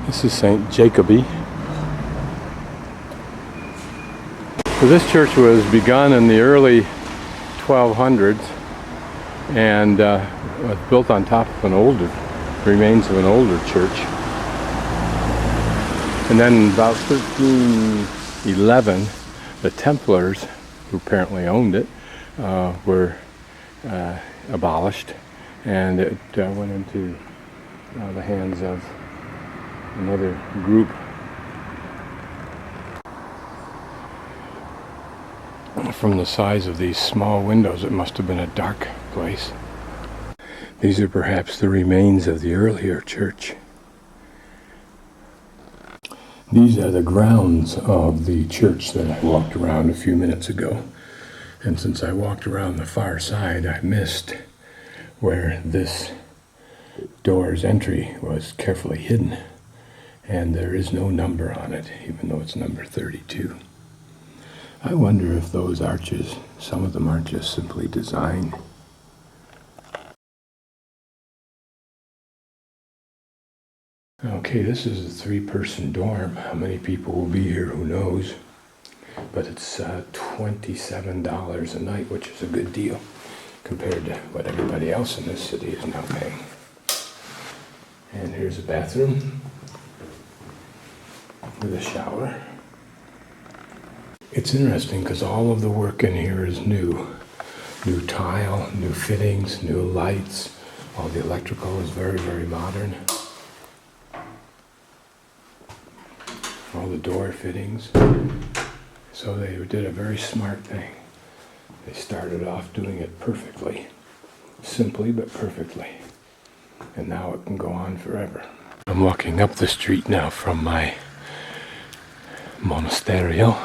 This is St. Jacobi. So this church was begun in the early 1200s and was built on top of remains of an older church. And then in about 1311, the Templars, who apparently owned it, were abolished, and it went into the hands of another group. From the size of these small windows, it must have been a dark place. These are perhaps the remains of the earlier church. These are the grounds of the church that I walked around a few minutes ago. And since I walked around the far side, I missed where this door's entry was carefully hidden. And there is no number on it, even though it's number 32. I wonder if those arches, some of them aren't just simply design. Okay, this is a 3-person dorm. How many people will be here, who knows? But it's $27 a night, which is a good deal compared to what everybody else in this city is now paying. And here's a bathroom with a shower. It's interesting because all of the work in here is new. New tile, new fittings, new lights. All the electrical is very, very modern. All the door fittings. So they did a very smart thing. They started off doing it perfectly. Simply but perfectly. And now it can go on forever. I'm walking up the street now from my monasterio.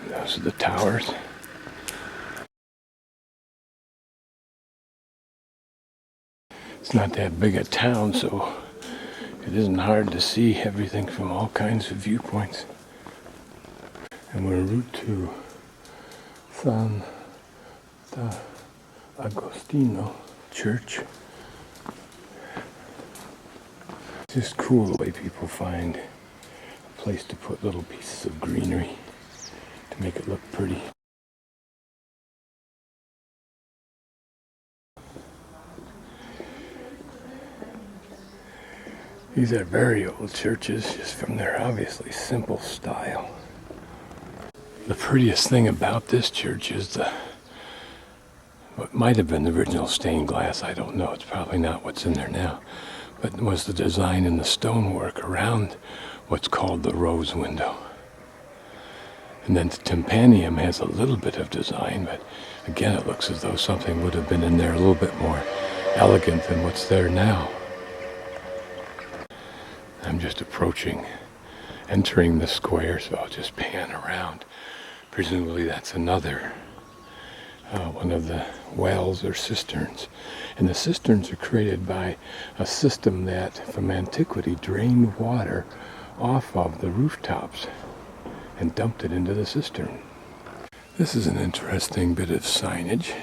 Those are the towers. It's not that big a town, so it isn't hard to see everything from all kinds of viewpoints. And we're en route to San Agostino Church. It's just cool the way people find a place to put little pieces of greenery to make it look pretty. These are very old churches, just from their obviously simple style. The prettiest thing about this church is what might have been the original stained glass, I don't know, it's probably not what's in there now, but it was the design in the stonework around what's called the rose window. And then the tympanum has a little bit of design, but again it looks as though something would have been in there a little bit more elegant than what's there now. I'm just entering the square, so I'll just pan around. Presumably that's another one of the wells or cisterns. And the cisterns are created by a system that from antiquity drained water off of the rooftops and dumped it into the cistern. This is an interesting bit of signage.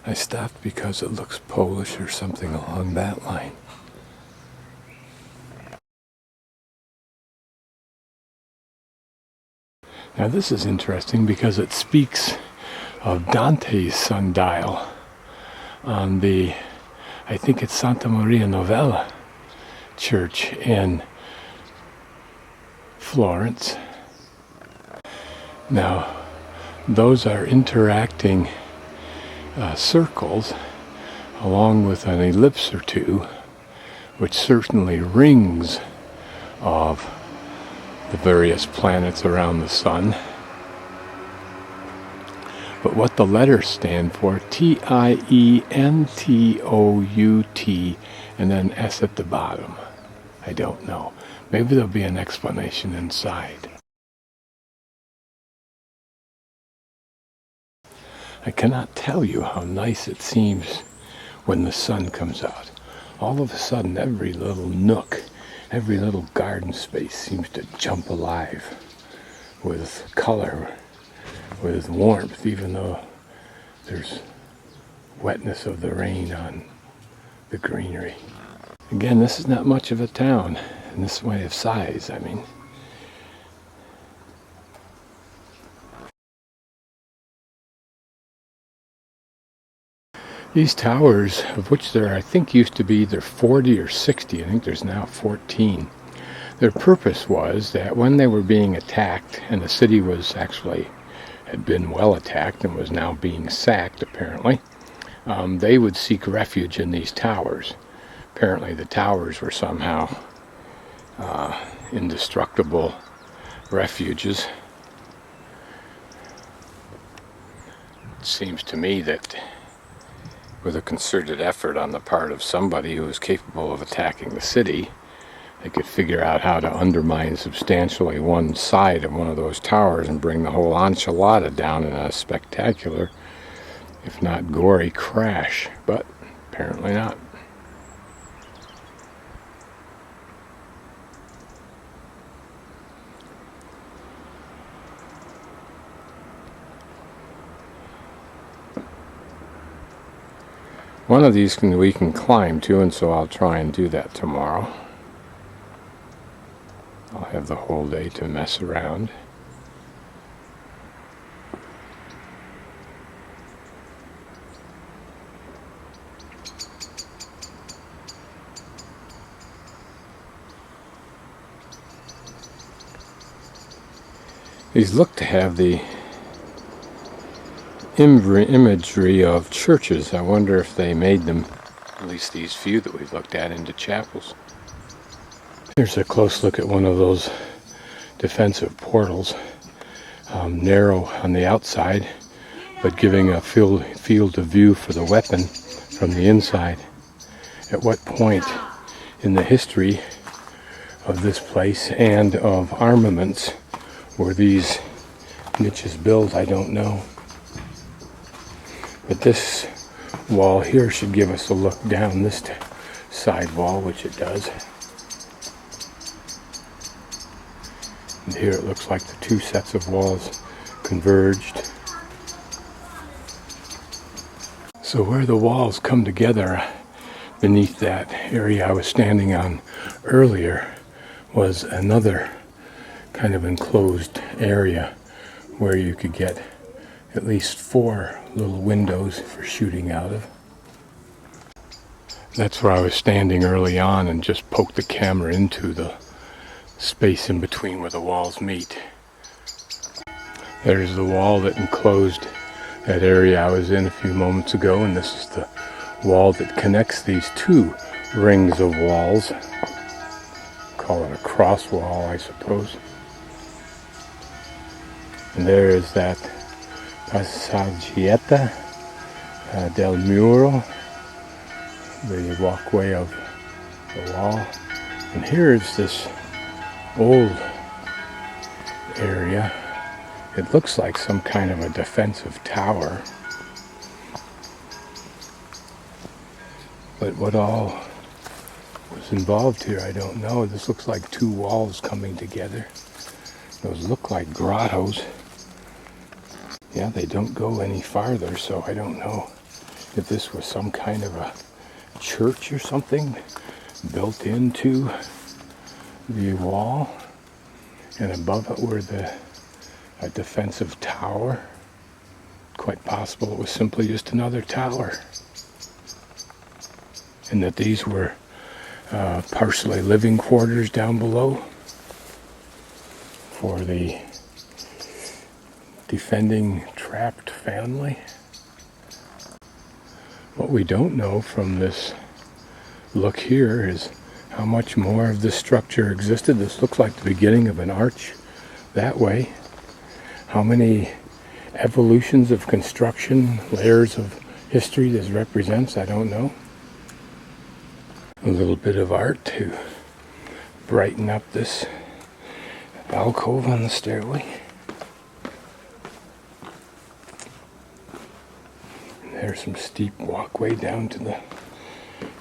I stopped because it looks Polish or something along that line. Now this is interesting because it speaks of Dante's sundial on the, I think it's Santa Maria Novella church in Florence. Now those are interacting circles along with an ellipse or two, which certainly rings of the various planets around the sun. But what the letters stand for, T-I-E-N-T-O-U-T, and then S at the bottom, I don't know. Maybe there'll be an explanation inside. I cannot tell you how nice it seems when the sun comes out. All of a sudden, every little nook, every little garden space seems to jump alive with color, with warmth, even though there's wetness of the rain on the greenery. Again, this is not much of a town in this way of size, I mean. These towers, of which there I think used to be either 40 or 60, I think there's now 14. Their purpose was that when they were being attacked, and the city was actually, had been well attacked and was now being sacked apparently, they would seek refuge in these towers. Apparently the towers were somehow indestructible refuges. It seems to me that with a concerted effort on the part of somebody who was capable of attacking the city, they could figure out how to undermine substantially one side of one of those towers and bring the whole enchilada down in a spectacular, if not gory, crash. But apparently not. One of these we can climb to, and so I'll try and do that tomorrow. I'll have the whole day to mess around. These look to have the imagery of churches. I wonder if they made them, at least these few that we've looked at, into chapels. Here's a close look at one of those defensive portals. Narrow on the outside, but giving a field of view for the weapon from the inside. At what point in the history of this place and of armaments were these niches built? I don't know. But this wall here should give us a look down this side wall, which it does. And here it looks like the two sets of walls converged. So where the walls come together beneath that area I was standing on earlier was another kind of enclosed area where you could get at least 4 little windows for shooting out of. That's where I was standing early on and just poked the camera into the space in between where the walls meet. There's the wall that enclosed that area I was in a few moments ago, and this is the wall that connects these 2 rings of walls. Call it a cross wall, I suppose. And there is that Collegiata del Muro, the walkway of the wall. And here is this old area. It looks like some kind of a defensive tower. But what all was involved here, I don't know. This looks like 2 walls coming together. Those look like grottos. Yeah, they don't go any farther, so I don't know if this was some kind of a church or something built into the wall, and above it were a defensive tower. Quite possible it was simply just another tower, and that these were partially living quarters down below for the defending trapped family. What we don't know from this look here is how much more of this structure existed. This looks like the beginning of an arch that way. How many evolutions of construction, layers of history this represents, I don't know. A little bit of art to brighten up this alcove on the stairway. There's some steep walkway down to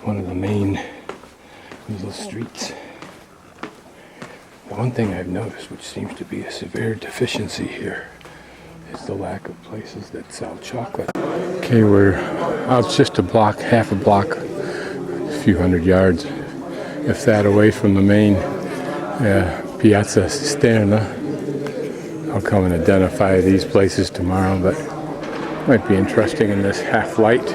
one of the main little streets. The one thing I've noticed, which seems to be a severe deficiency here, is the lack of places that sell chocolate. Okay, we're out just a block, half a block, a few hundred yards if that, away from the main Piazza Cisterna. I'll come and identify these places tomorrow, but might be interesting in this half light.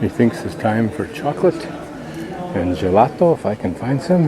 He thinks it's time for chocolate and gelato, if I can find some.